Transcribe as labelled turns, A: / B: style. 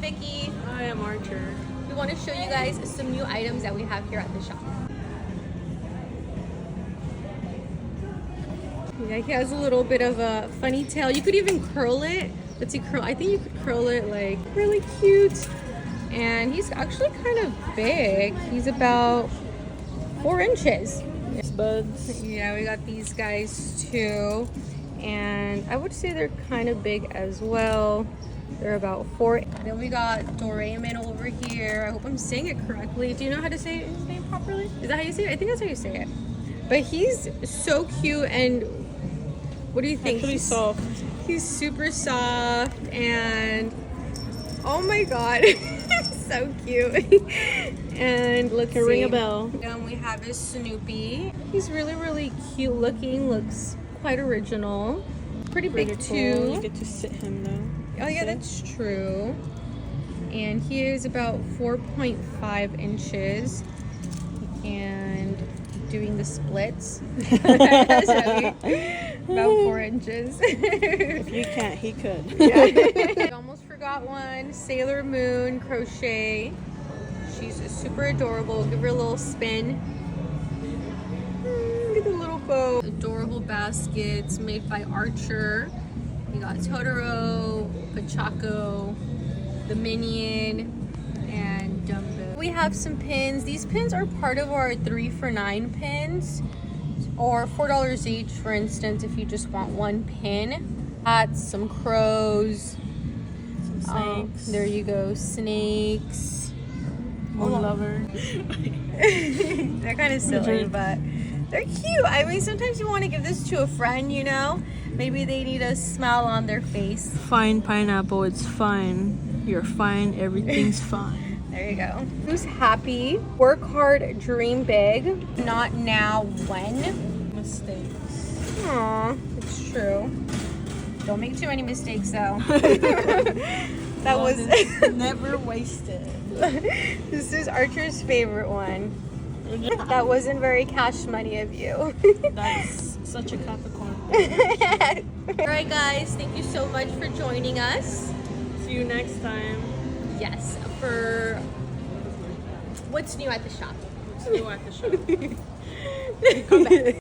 A: Vicky.
B: I am Archer.
A: We want to show you guys some new items that we have here at the shop. Yeah, he has a little bit of a funny tail. You could even curl it. Let's see, curl. I think you could curl it like really cute. And he's actually kind of big. He's about 4 inches.
B: Buds.
A: Yeah, we got these guys too. And I would say they're kind of big as well. They're about 4. Then we got Doraemon over here. I hope I'm saying it correctly. Do you know how to say his name properly? Is that how you say it? I think that's how you say it. But he's so cute, and what do you think?
B: Actually soft.
A: He's super soft, and oh my god, so cute. And let's see.
B: Ring a bell.
A: We have his Snoopy. He's really, really cute looking. Looks quite original. Pretty big
B: Cool.
A: too.
B: You get to sit him though.
A: Oh yeah, that's true. And he is about 4.5 inches. And doing the splits. About 4 inches.
B: If you can't, he could.
A: Yeah. I almost forgot one. Sailor Moon crochet. She's super adorable. Give her a little spin. Look at the little bow. Adorable baskets made by Archer. We got Totoro, Pachaco, the Minion, and Dumbo. We have some pins. These pins are part of our 3 for $9 pins, or $4 each, for instance, if you just want one pin. Hats, some crows.
B: Some snakes.
A: There you go, snakes.
B: One lover.
A: They're kind of silly, but they're cute. I mean, sometimes you want to give this to a friend, you know? Maybe they need a smile on their face.
B: Fine pineapple, it's fine. You're fine, everything's fine.
A: There you go. Who's happy? Work hard, dream big. Not now, when?
B: Mistakes.
A: Aw, it's true. Don't make too many mistakes, though. That was
B: never wasted.
A: This is Archer's favorite one. That wasn't very cash money of you.
B: That's such a Capricorn.
A: Alright guys, thank you so much for joining us.
B: See you next time.
A: Yes, for what's new at the shop.
B: What's new at the shop?
A: Come back.